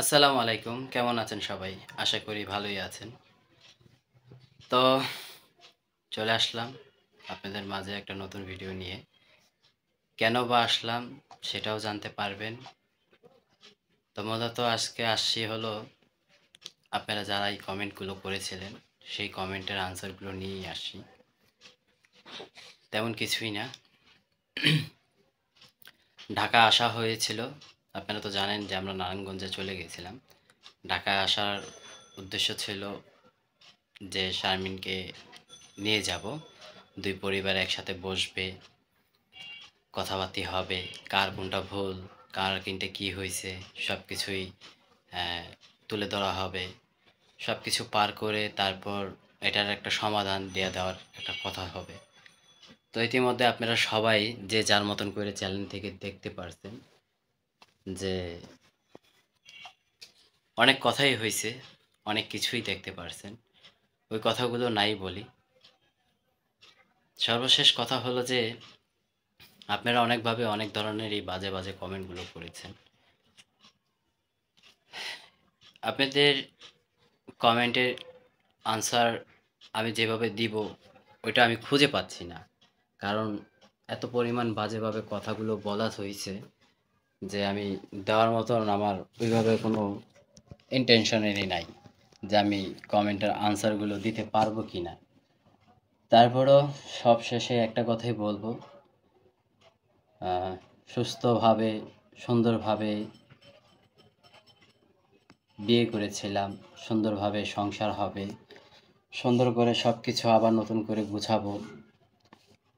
আসসালামু আলাইকুম। কেমন আছেন সবাই? আশা করি ভালোই আছেন। তো চলে আসলাম আপনাদের মাঝে একটা নতুন ভিডিও নিয়ে। কেন বা আসলাম সেটাও জানতে পারবেন। তো মূলত আজকে আসছি হলো আপনারা যারা এই কমেন্টগুলো করেছিলেন, সেই কমেন্টের আনসারগুলো নিয়েই আসছি। তেমন কিছুই না। ঢাকা আসা হয়েছিল। আপনারা তো জানেন যে আমরা নারায়ণগঞ্জে চলে গেছিলাম। ঢাকায় আসার উদ্দেশ্য ছিল যে শারমিনকে নিয়ে যাব। ২ পরিবার একসাথে বসবে, কথাবার্তা হবে, কার কোনটা ভুল, কার কিনতে কি হইছে সবকিছুই তুলে ধরা হবে। সবকিছু পার করে তারপর এটার একটা সমাধান দিয়ে দেওয়ার একটা কথা হবে। তো ইতিমধ্যে আপনারা সবাই যে যার মতন করে চ্যানেল থেকে দেখতে পারছেন যে অনেক কথাই হইছে, অনেক কিছুই দেখতে পারছেন। ওই কথাগুলো নাই বলি। সর্বশেষ কথা হলো যে আপনারা অনেকভাবে অনেক ধরনের এই বাজে, বাজে কমেন্টগুলো করেছেন। আপনাদের কমেন্টের আনসার আমি যেভাবে দিব ওইটা আমি খুঁজে পাচ্ছি না। কারণ এত পরিমাণ বাজেভাবে কথাগুলো বলা হইছে যে আমি দেওয়ার মতন আমার ওইভাবে কোনো ইনটেনশনেরই নাই যে আমি কমেন্টের আনসারগুলো দিতে পারবো কি না। তারপরও সবশেষে একটা কথাই বলবো, সুস্থভাবে সুন্দরভাবে বিয়ে করেছিলাম, সুন্দরভাবে সংসার হবে, সুন্দর করে সব কিছু আবার নতুন করে গুছাবো।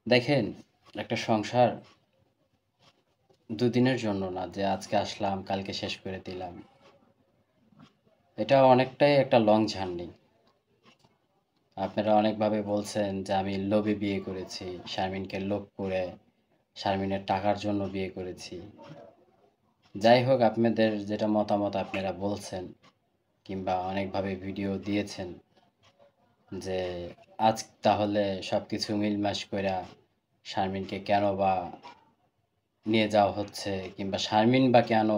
দেখেন, একটা সংসার দুদিনের জন্য না যে আজকে আসলাম কালকে শেষ করে দিলাম। এটা অনেকটাই একটা লং জার্নি। আপনারা অনেকভাবে বলছেন যে আমি লোভে বিয়ে করেছি, শারমিনকে লোভ করে শারমিনের টাকার জন্য বিয়ে করেছি। যাই হোক, আপনাদের যেটা মতামত আপনারা বলছেন কিংবা অনেকভাবে ভিডিও দিয়েছেন যে আজ তাহলে সব কিছু মিলমাস কইরা শারমিনকে কেন বা নিয়ে যাওয়া হচ্ছে কিংবা শারমিন বা কেন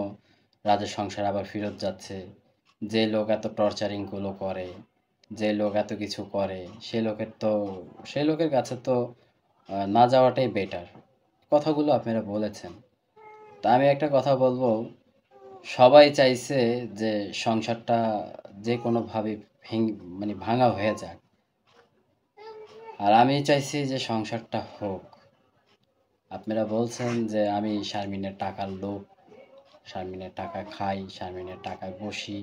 রাজের সংসারে আবার ফেরত যাচ্ছে। যে লোক এত টর্চারিংগুলো করে, যে লোক এত কিছু করে, সে লোকের কাছে তো না যাওয়াটাই বেটার। কথাগুলো আপনারা বলেছেন। তা আমি একটা কথা বলবো, সবাই চাইছে যে সংসারটা যে কোনোভাবে ভেঙ মানে ভাঙা হয়ে যাক। আর আমি চাইছি যে সংসারটা হোক। আপনারা বলছেন যে আমি শারমিনের টাকার লোভ, শারমিনের টাকা খাই, শারমিনের টাকায় বসি,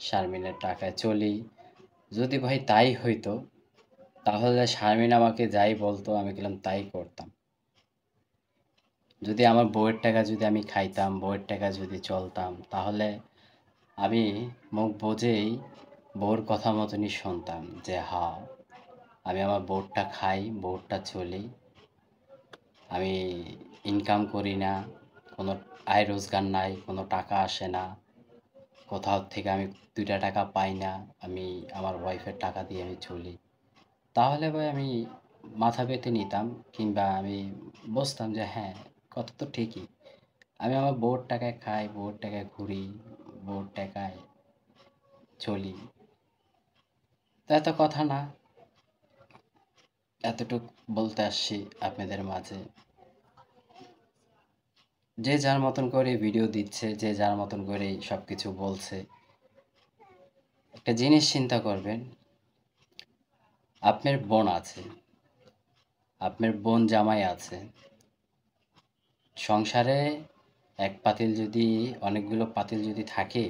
শারমিনের টাকায় চলি। যদি ভাই তাই হইতো, তাহলে শারমিন আমাকে যাই বলতো আমি গেলাম তাই করতাম। যদি আমার বউয়ের টাকা যদি আমি খাইতাম, বউয়ের টাকা যদি চলতাম, তাহলে আমি মুখ বুজেই বউর কথা মতনই শুনতাম যে হ্যাঁ, আমি আমার বউরটা খাই, বউরটা চলি। আমি ইনকাম করি না, কোনো আয় রোজগার নাই, কোনো টাকা আসে না, কোথাও থেকে আমি ২টা টাকা পাই না, আমি আমার ওয়াইফের টাকা দিয়ে আমি চলি। তাহলে ভাই আমি মাথা পেতে নিতাম কিংবা আমি বুঝতাম যে হ্যাঁ, কথা তো ঠিকই। আমি আমার বউর টাকায় খাই, বউর টাকায় ঘুরি, বউর টাকায় চলি। তা এত কথা না, এতটুক বলতে আসছি আপনাদের মাঝে। যে যার মতন করে ভিডিও দিচ্ছে, যে যার মতন করেই সবকিছু বলছে। একটা জিনিস চিন্তা করবেন, আপনার বোন আছে, আপনার বোন জামাই আছে। সংসারে এক পাতিল যদি অনেকগুলো পাতিল যদি থাকে,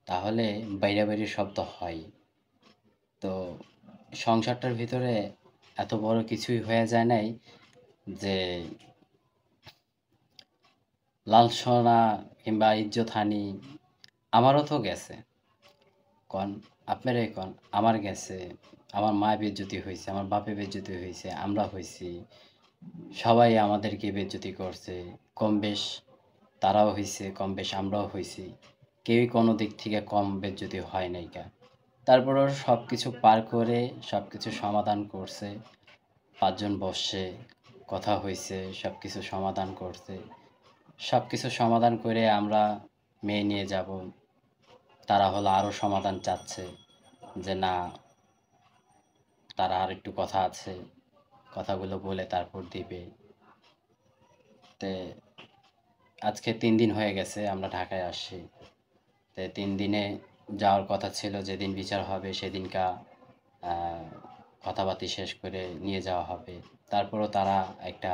তাহলে বাইরাবাইরি শব্দ হয়। তো সংসারটার ভিতরে এত বড় কিছুই হয়ে যায় নাই যে লাঞ্ছনা কিংবা ইজ্জতহানি আমারও তো গেছে। কন আপনারাই কন, আমার গেছে, আমার মা বেইজ্জতি হইছে, আমার বাপে বেইজ্জতি হইছে, আমরা হইছি, সবাই আমাদেরকে বেইজ্জতি করছে। কমবেশ তারাও হইছে, কমবেশ আমরাও হইছি। কেউই কোনো দিক থেকে কম বেইজ্জতি হয় নাইকা। তারপরেও সবকিছু পার করে সবকিছু সমাধান করছে। ৫ জন বসছে, কথা হইছে, সবকিছু সমাধান করছে। সবকিছু সমাধান করে আমরা মেয়ে নিয়ে যাব। তারা হলো আরও সমাধান চাচ্ছে যে না, তারা আর একটু কথা আছে, কথাগুলো বলে তারপর দিবে। তে আজকে 3 দিন হয়ে গেছে আমরা ঢাকায় আসছি। 3 দিনে যাওয়ার কথা ছিল, যেদিন বিচার হবে সেদিনকা কথাবার্তা শেষ করে নিয়ে যাওয়া হবে। তারপরও তারা একটা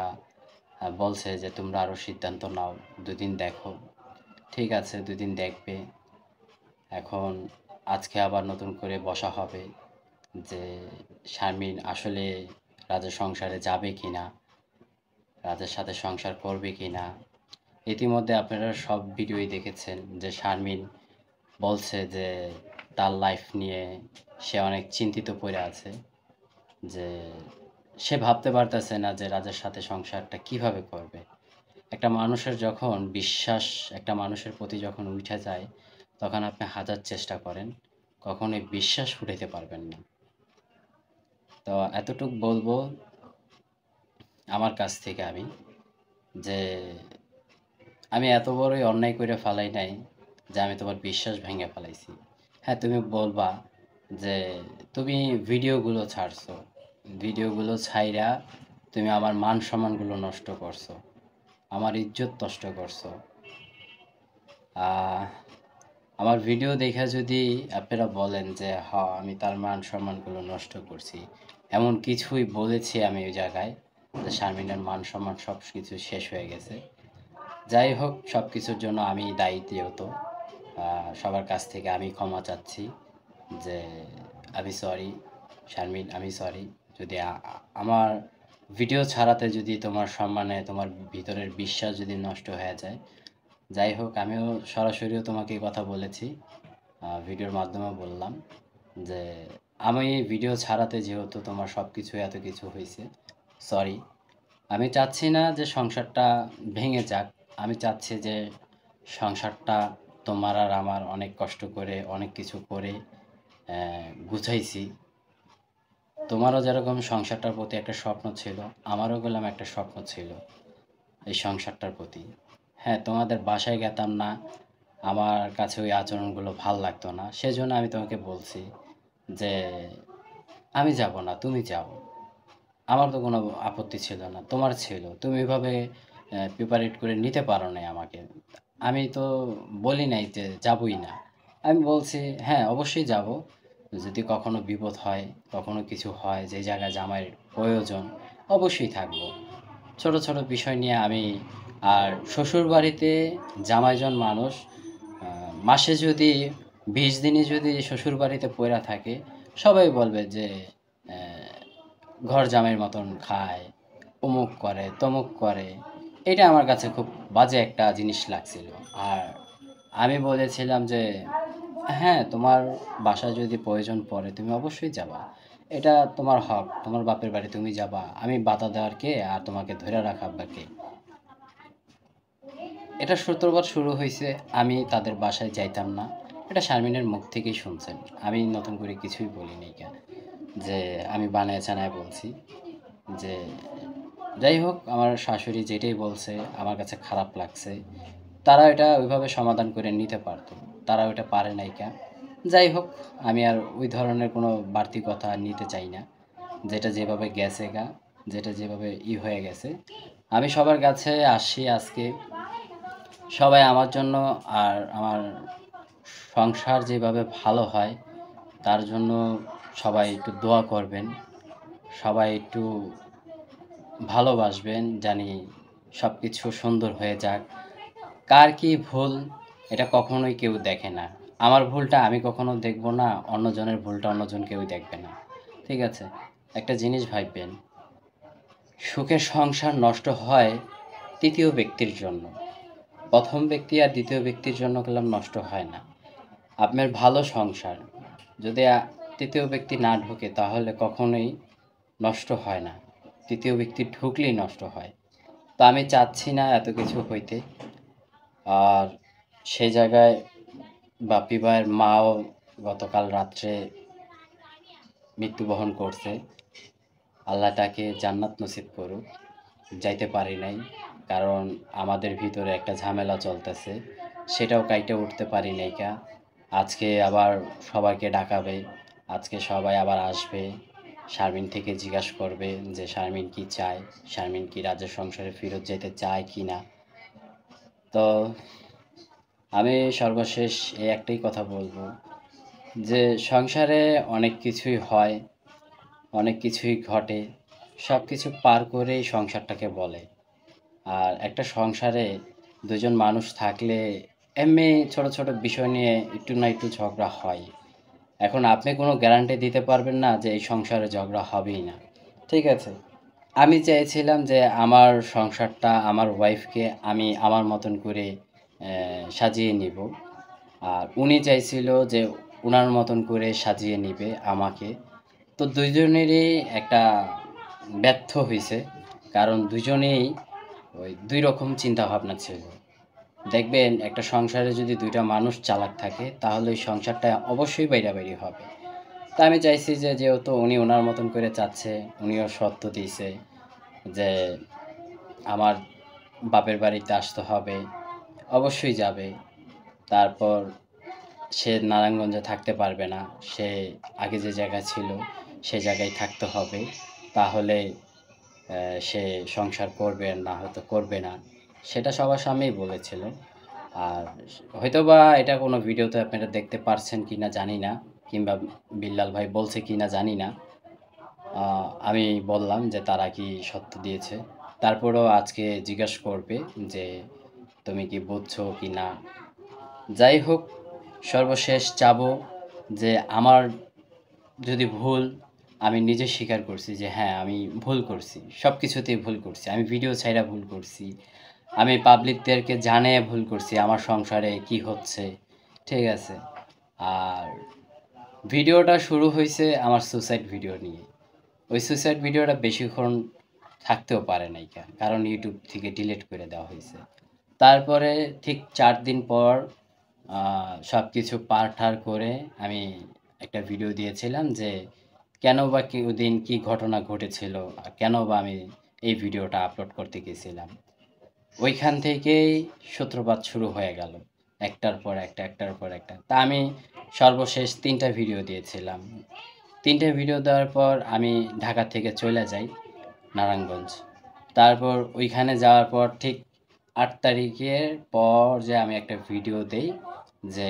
বলছে যে তোমরা আরও সিদ্ধান্ত নাও, 2 দিন দেখো। ঠিক আছে, 2 দিন দেখবে। এখন আজকে আবার নতুন করে বসা হবে যে শারমিন আসলে রাজের সংসারে যাবে কি না, রাজের সাথে সংসার করবে কি না। ইতিমধ্যে আপনারা সব ভিডিওই দেখেছেন যে শারমিন বলছে যে তার লাইফ নিয়ে সে অনেক চিন্তিত পড়ে আছে, যে সে ভাবতে পারতেছে না যে রাজের সাথে সংসারটা কিভাবে করবে। একটা মানুষের যখন বিশ্বাস একটা মানুষের প্রতি যখন উঠে যায়, তখন আপনি হাজার চেষ্টা করেন, কখনোই বিশ্বাস উঠাইতে পারবেন না। তো এতটুক বলবো আমার কাছ থেকে আমি, যে আমি এত বড়ই অন্যায় করে ফেলাই নাই যে আমি তোমার বিশ্বাস ভেঙে ফেলাইছি। হ্যাঁ, তুমি বলবা যে তুমি ভিডিওগুলো ছাড়ছো, ভিডিওগুলো ছাইরা তুমি আমার মান সম্মানগুলো নষ্ট করছো, আমার ইজ্জত নষ্ট করছো। আমার ভিডিও দেখে যদি আপনারা বলেন যে হ্যাঁ আমি তার মান সম্মানগুলো নষ্ট করছি, এমন কিছুই বলেছি আমি ওই জায়গায় যে শারমিনের মান সম্মান সব কিছু শেষ হয়ে গেছে। যাই হোক, সব কিছুর জন্য আমি দায়ী, যেহেতু সবার কাছ থেকে আমি ক্ষমা চাচ্ছি যে আমি সরি শারমিন, আমি সরি যদি আমার ভিডিও ছাড়াতে যদি তোমার সম্মানে তোমার ভিতরের বিশ্বাস যদি নষ্ট হয়ে যায়। যাই হোক, আমিও সরাসরিও তোমাকে কথা বলেছি, ভিডিওর মাধ্যমে বললাম যে আমি ভিডিও ছাড়াতে যেহেতু তোমার সব কিছু এত কিছু হয়েছে, সরি। আমি চাচ্ছি না যে সংসারটা ভেঙে যাক, আমি চাচ্ছি যে সংসারটা তোমার আর আমার অনেক কষ্ট করে অনেক কিছু করে গুছাইছি। তোমারও যেরকম সংসারটার প্রতি একটা স্বপ্ন ছিল, আমারও গেলাম একটা স্বপ্ন ছিল এই সংসারটার প্রতি। হ্যাঁ, তোমাদের বাসায় গেতাম না, আমার কাছে ওই আচরণগুলো ভাল লাগতো না, সেজন্য আমি তোমাকে বলছি যে আমি যাব না, তুমি যাও। আমার তো কোনো আপত্তি ছিল না, তোমার ছিল। তুমি এভাবে প্রিপারেট করে নিতে পারো নাই আমাকে। আমি তো বলি নাই যে যাবই না। আমি বলছি হ্যাঁ অবশ্যই যাব, যদি কখনো বিপদ হয়, কখনো কিছু হয়, যে জায়গায় জামাইয়ের প্রয়োজন, অবশ্যই থাকবো। ছোট ছোট বিষয় নিয়ে আমি, আর শ্বশুরবাড়িতে জামাইজন মানুষ মাসে যদি 20 দিনই যদি শ্বশুরবাড়িতে পইড়া থাকে, সবাই বলবে যে ঘর জামাইয়ের মতন খায়, অমুক করে তমুক করে। এটা আমার কাছে খুব বাজে একটা জিনিস লাগছিল। আর আমি বলেছিলাম যে হ্যাঁ তোমার বাসায় যদি প্রয়োজন পড়ে তুমি অবশ্যই যাবা, এটা তোমার হক, তোমার বাপের বাড়ি তুমি যাবা, আমি বাধা দেওয়ার কে আর তোমাকে ধরে রাখা বা কে। এটা সূত্রপাত শুরু হয়েছে, আমি তাদের বাসায় যাইতাম না, এটা শারমিনের মুখ থেকেই শুনছেন, আমি নতুন করে কিছুই বলিনি কেন, যে আমি বানায় চানায় বলছি। যে যাই হোক, আমার শাশুড়ি যেটাই বলছে আমার কাছে খারাপ লাগছে, তারা এটা ওইভাবে সমাধান করে নিতে পারতো, তারা ওইটা পারে নাই কেন। যাই হোক, আমি আর ওই ধরনের কোনো বাড়তি কথা নিতে চাই না, যেটা যেভাবে গেছে গা, যেটা যেভাবে হয়ে গেছে। আমি সবার কাছে আসছি আজকে, সবাই আমার জন্য আর আমার সংসার যেভাবে ভালো হয় তার জন্য সবাই একটু দোয়া করবেন, সবাই একটু ভালোবাসবেন, জানি সব কিছু সুন্দর হয়ে যাক। কার কি ভুল এটা কখনোই কেউ দেখে না, আমার ভুলটা আমি কখনো দেখব না, অন্যজনের ভুলটা অন্যজন কেউ দেখবে না। ঠিক আছে, একটা জিনিস ভাববেন, সুখের সংসার নষ্ট হয় তৃতীয় ব্যক্তির জন্য, প্রথম ব্যক্তি আর দ্বিতীয় ব্যক্তির জন্য গেলাম নষ্ট হয় না। আপনার ভালো সংসার যদি তৃতীয় ব্যক্তি না ঢোকে তাহলে কখনোই নষ্ট হয় না, তৃতীয় ব্যক্তি ঢুকলেই নষ্ট হয়। তো আমি চাচ্ছি না এত কিছু হইতে। আর সেই জায়গায় বাপি ভাইয়ের মাও গতকাল রাত্রে মৃত্যুবরণ করছে, আল্লাহ তাকে জান্নাত নসিব করুক। যাইতে পারি নাই, কারণ আমাদের ভিতরে একটা ঝামেলা চলতেছে, সেটাও কাইটে উঠতে পারি নাই কা। আজকে আবার সবাইকে ডাকাবে, আজকে সবাই আবার আসবে, শারমিন থেকে জিজ্ঞাসা করবে যে শারমিন কি চায়, শারমিন কি রাজের সংসারে ফেরত যেতে চায় কি না। তো আমি সর্বশেষ এই একটাই কথা বলবো যে সংসারে অনেক কিছুই হয়, অনেক কিছুই ঘটে, সব কিছু পার করেই সংসারটাকে বলে। আর একটা সংসারে দুজন মানুষ থাকলে এমনি ছোট ছোট বিষয় নিয়ে একটু না একটু ঝগড়া হয়। এখন আপনি কোনো গ্যারান্টি দিতে পারবেন না যে এই সংসারে ঝগড়া হবেই না, ঠিক আছে? আমি চাইছিলাম যে আমার সংসারটা, আমার ওয়াইফকে আমি আমার মতন করে সাজিয়ে নিব। আর উনি চাইছিল যে উনার মতন করে সাজিয়ে নিবে আমাকে। তো দুইজনেরই একটা ব্যর্থ হইছে। কারণ দুজনেই ওই ২ রকম চিন্তাভাবনা ছিল। দেখবেন একটা সংসারে যদি ২ টা মানুষ চালাক থাকে তাহলে ওই সংসারটা অবশ্যই বাইরাবাইরি হবে। তো আমি চাইছি যে যেহেতু উনি উনার মতন করে চাচ্ছে, উনিও শর্ত দিয়েছে যে আমার বাপের বাড়িতে আসতে হবে, অবশ্যই যাবে। তারপর সে নারায়ণগঞ্জে থাকতে পারবে না, সে আগে যে জায়গায় ছিল সে জায়গায় থাকতে হবে। তাহলে সে সংসার করবে না হয়তো করবে না, সেটা সবার সামনেই বলেছিল। আর হয়তোবা এটা কোনো ভিডিওতে আপনারা দেখতে পারছেন কিনা জানি না, কিংবা বিল্লাল ভাই বলছে কিনা জানি না। আমি বললাম যে তারা কি সত্য দিয়েছে। তারপরেও আজকে জিজ্ঞাসা করবে যে তুমি কি বুঝছো কি না। যাই হোক, সর্বশেষ চাবো যে আমার যদি ভুল, আমি নিজে স্বীকার করছি যে হ্যাঁ আমি ভুল করছি, সব কিছুতেই ভুল করছি, আমি ভিডিও ছাইড়া ভুল করছি, আমি পাবলিকদেরকে জানিয়ে ভুল করছি আমার সংসারে কি হচ্ছে, ঠিক আছে? আর ভিডিওটা শুরু হয়েছে আমার সুসাইড ভিডিও নিয়ে। ওই সুসাইড ভিডিওটা বেশিক্ষণ থাকতেও পারে নাই, কারণ ইউটিউব থেকে ডিলিট করে দেওয়া হয়েছে। তারপরে ঠিক ৪ দিন পর সব কিছু পার-ঠার করে আমি একটা ভিডিও দিয়েছিলাম যে কেন বা ওদিন কী ঘটনা ঘটেছিল আর কেন বা আমি এই ভিডিওটা আপলোড করতে গেছিলাম। ওইখান থেকেই সূত্রপাত শুরু হয়ে গেল, একটার পর একটা, একটার পর একটা। তা আমি সর্বশেষ ৩টা ভিডিও দিয়েছিলাম। ৩টে ভিডিও দেওয়ার পর আমি ঢাকা থেকে চলে যাই নারায়ণগঞ্জ। তারপর ওইখানে যাওয়ার পর ঠিক ৮ তারিখের পর যে আমি একটা ভিডিও দেই যে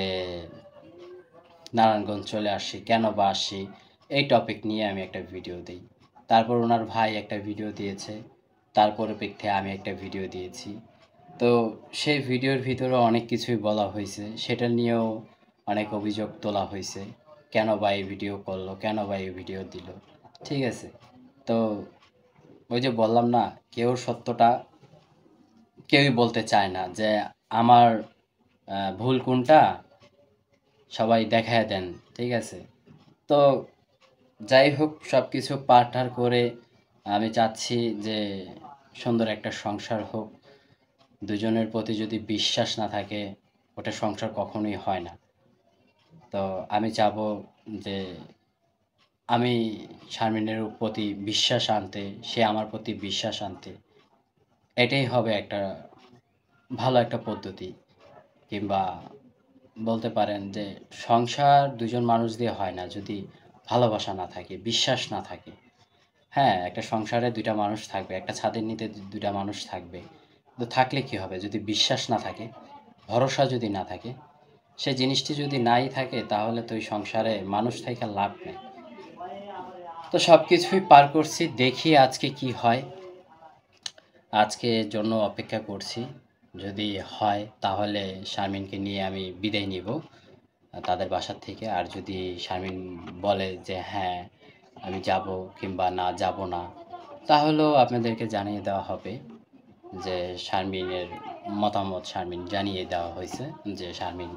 নারায়ণগঞ্জ চলে আসি, কেন বা আসি, এই টপিক নিয়ে আমি একটা ভিডিও দিই। তারপর ওনার ভাই একটা ভিডিও দিয়েছে, তার পরিপ্রেক্ষিতে আমি একটা ভিডিও দিয়েছি। তো সেই ভিডিওর ভিতরে অনেক কিছুই বলা হয়েছে, সেটা নিয়েও অনেক অভিযোগ তোলা হয়েছে। কেন বা এই ভিডিও করলো, কেন বা এই ভিডিও দিল, ঠিক আছে? তো ওই যে বললাম না, কেউ সত্যটা কেউই বলতে চায় না যে আমার ভুল কোনটা সবাই দেখায় দেন, ঠিক আছে? তো যাই হোক, সব কিছু পার-টার করে আমি চাচ্ছি যে সুন্দর একটা সংসার হোক। দুজনের প্রতি যদি বিশ্বাস না থাকে, ওটা সংসার কখনোই হয় না। তো আমি চাবো যে আমি শারমিনের প্রতি বিশ্বাস আনতে, সে আমার প্রতি বিশ্বাস আনতে। এটাই হবে একটা ভালো একটা পদ্ধতি, কিংবা বলতে পারেন যে সংসার দুজন মানুষ দিয়ে হয় না যদি ভালোবাসা না থাকে, বিশ্বাস না থাকে। হ্যাঁ, একটা সংসারে ২ টা মানুষ থাকবে, একটা ছাদের নিচে ২ টা মানুষ থাকবে। কিন্তু থাকলে কী হবে? যদি বিশ্বাস না থাকে, ভরসা যদি না থাকে, সে জিনিসটি যদি নাই থাকে তাহলে তো ওই সংসারে মানুষ থাইকা লাভ নেই। তো সব কিছুই পার করছি, দেখি আজকে কি হয়। আজকের জন্য অপেক্ষা করছি। যদি হয় তাহলে শারমিনকে নিয়ে আমি বিদায় নিব তাদের বাসার থেকে। আর যদি শারমিন বলে যে হ্যাঁ আমি যাব কিংবা না যাব না, তাহলেও আপনাদেরকে জানিয়ে দেওয়া হবে যে শারমিনের মতামত শারমিন জানিয়ে দেওয়া হয়েছে যে শারমিন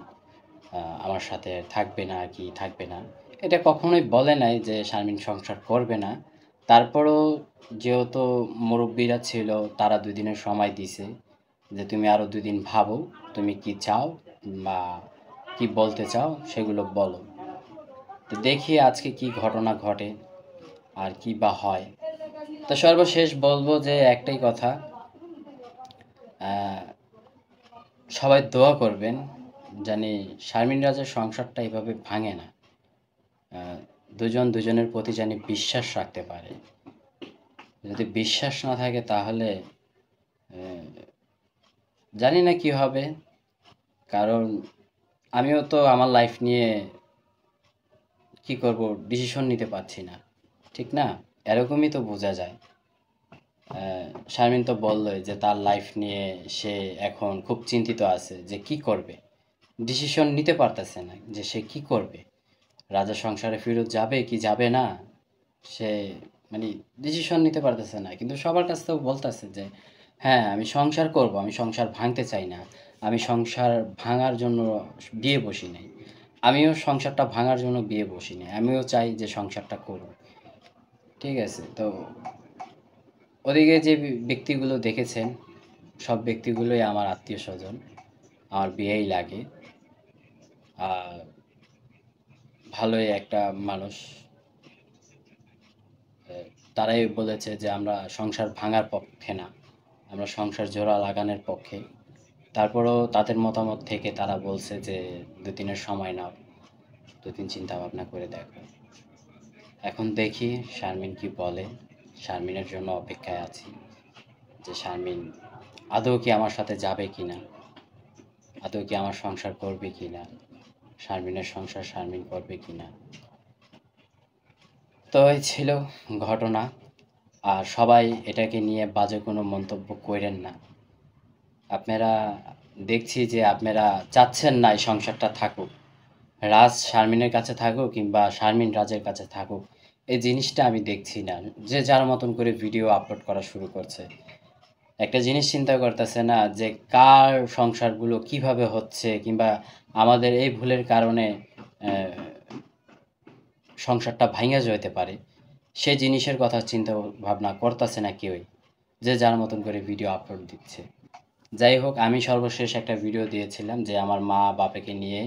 আমার সাথে থাকবে না কি থাকবে না। এটা কখনোই বলে নাই যে শারমিন সংসার করবে না। তারপরেও যেহেতু মুরব্বিরা ছিল, তারা ২ দিনের সময় দিছে যে তুমি আরও ২ দিন ভাবো, তুমি কি চাও বা কি বলতে চাও সেগুলো বলো। তো দেখি আজকে কি ঘটনা ঘটে আর কি বা হয়। তো সর্বশেষ বলবো যে একটাই কথা, সবাই দোয়া করবেন জানি শারমিন রাজের সংসারটা এভাবে ভাঙে না। দুজন দুজনের প্রতি জানি বিশ্বাস রাখতে পারে। যদি বিশ্বাস না থাকে তাহলে জানি না কি হবে, কারণ আমিও তো আমার লাইফ নিয়ে কি করব ডিসিশন নিতে পারছি না, ঠিক না? এরকমই তো বোঝা যায়। শারমিন তো বললই যে তার লাইফ নিয়ে সে এখন খুব চিন্তিত আছে যে কি করবে, ডিসিশন নিতে পারতেছে না যে সে কি করবে, রাজা সংসারে ফেরত যাবে কি যাবে না, সে মানে ডিসিশন নিতে পারতেছে না। কিন্তু সবার কাছ থেকেও বলতেছে যে হ্যাঁ আমি সংসার করব, আমি সংসার ভাঙতে চাই না, আমি সংসার ভাঙার জন্য বিয়ে বসি নাই, আমিও সংসারটা ভাঙার জন্য বিয়ে বসি নাই, আমিও চাই যে সংসারটা করব। ঠিক আছে, তো ওদিকে যে ব্যক্তিগুলো দেখেছেন সব ব্যক্তিগুলোই আমার আত্মীয় স্বজন, আমার বিয়েই লাগে। আর ভালোই একটা মানুষ। তারাই বলেছে যে আমরা সংসার ভাঙার পক্ষে না, আমরা সংসার জোড়া লাগানোর পক্ষে। তারপরেও তাদের মতামত থেকে তারা বলছে যে 2-3 সময় নাও, 2-3 চিন্তা ভাবনা করে দেখো। এখন দেখি শারমিন কি বলে, শারমিনের জন্য অপেক্ষায় আছি যে শারমিন আদৌ কি আমার সাথে যাবে কি না, আদৌ কি আমার সংসার করবে কি না, শারমিনের সংসার শারমিন করবে কি না। তো এই ছিল ঘটনা। আর সবাই এটাকে নিয়ে বাজে কোনো মন্তব্য কইরেন না। আপনারা দেখছি যে আপনারা চাচ্ছেন না এই সংসারটা থাকুক, রাজ শারমিনের কাছে থাকুক কিংবা শারমিন রাজের কাছে থাকুক, এই জিনিসটা আমি দেখছি না। যে যার মতন করে ভিডিও আপলোড করা শুরু করছে। একটা জিনিস চিন্তা করতেছে না যে কার সংসারগুলো কিভাবে হচ্ছে, কিংবা আমাদের এই ভুলের কারণে সংসারটা ভাঙা যেতে পারে, সে জিনিসের কথা চিন্তা ভাবনা করতেছে না কেউই। যে যার মতন করে ভিডিও আপলোড দিচ্ছে। যাই হোক, আমি সর্বশেষ একটা ভিডিও দিয়েছিলাম যে আমার মা বাবাকে নিয়ে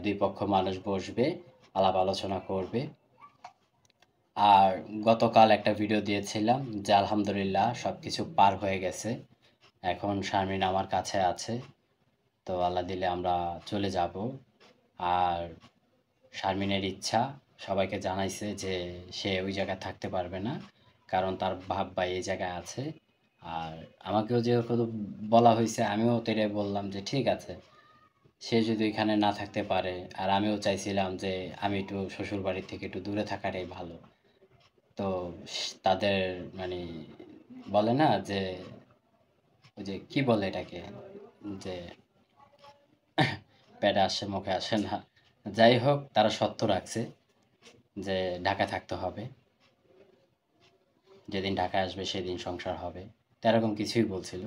দুই পক্ষ মানুষ বসবে, আলাপ আলোচনা করবে। আর গতকাল একটা ভিডিও দিয়েছিলাম যে আলহামদুলিল্লাহ সব কিছু পার হয়ে গেছে, এখন শারমিন আমার কাছে আছে, তো আল্লাহ দিলে আমরা চলে যাব। আর শারমিনের ইচ্ছা সবাইকে জানাইছে যে সে ওই জায়গায় থাকতে পারবে না, কারণ তার বাপ ভাই এই জায়গায় আছে। আর আমাকেও যেহেতু বলা হয়েছে, আমিও তো এটাই বললাম যে ঠিক আছে, সে যদি এখানে না থাকতে পারে, আর আমিও চাইছিলাম যে আমি একটু শ্বশুর বাড়ির থেকে একটু দূরে থাকাটাই ভালো। তো তাদের মানে বলে না যে ওই যে কি বলে এটাকে, যে পেটে আসে মুখে আসে না। যাই হোক, তারা সত্য রাখছে যে ঢাকায় থাকতে হবে, যেদিন ঢাকায় আসবে সেদিন সংসার হবে, তো এরকম কিছুই বলছিল।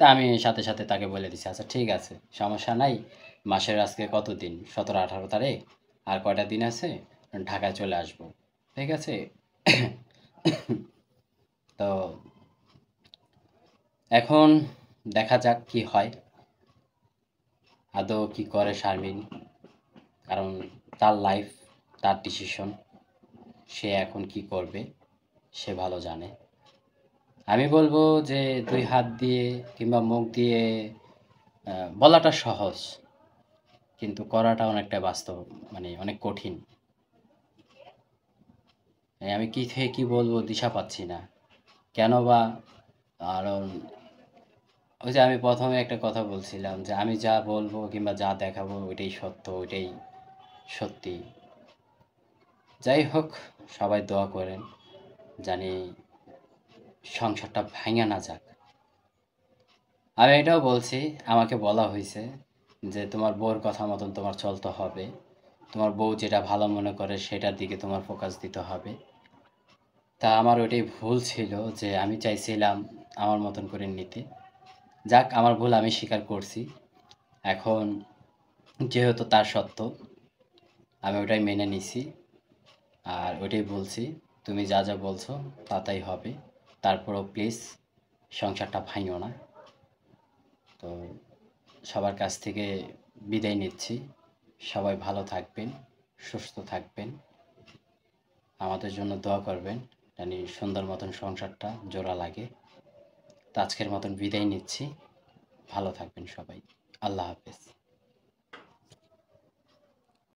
তা আমি সাথে সাথে তাকে বলে দিছি আচ্ছা ঠিক আছে, সমস্যা নাই, মাসের আজকে কত দিন, 17-18 তারিখ, আর কয়টা দিন আছে, ঢাকায় চলে আসব, ঠিক আছে। তো এখন দেখা যাক কি হয়, আদৌ কি করে শারমিন, কারণ তার লাইফ, তার ডিসিশন, সে এখন কি করবে সে ভালো জানে। আমি বলবো যে 2 হাত দিয়ে কিংবা মুখ দিয়ে বলাটা সহজ, কিন্তু করাটা অনেকটা বাস্তব, মানে অনেক কঠিন। আমি কি থেকে কি বলবো দিশা পাচ্ছি না, কেন বা। কারণ ওই যে আমি প্রথমে একটা কথা বলছিলাম যে আমি যা বলবো কিংবা যা দেখাবো ওইটাই সত্য, ওইটাই সত্যি। যাই হোক, সবাই দোয়া করেন জানি সংসারটা ভাঙা না যাক। আমি এটাও বলছি, আমাকে বলা হয়েছে যে তোমার বউর কথা মতন তোমার চলতে হবে, তোমার বউ যেটা ভালো মনে করে সেটার দিকে তোমার ফোকাস দিতে হবে। তা আমার ওইটাই ভুল ছিল যে আমি চাইছিলাম আমার মতন করে নিতে। যাক, আমার ভুল আমি স্বীকার করছি। এখন যেহেতু তার সত্য, আমি ওটাই মেনে নিছি। আর ওইটাই বলছি, তুমি যা যা বলছো তাই হবে। তারপরেও প্লিজ সংসারটা ভাঙিও না। তো সবার কাছ থেকে বিদায় নিচ্ছি। সবাই ভালো থাকবেন, সুস্থ থাকবেন, আমাদের জন্য দোয়া করবেন জানি সুন্দর মতন সংসারটা জোড়া লাগে। তো আজকের মতন বিদায় নিচ্ছি, ভালো থাকবেন সবাই, আল্লাহ হাফেজ।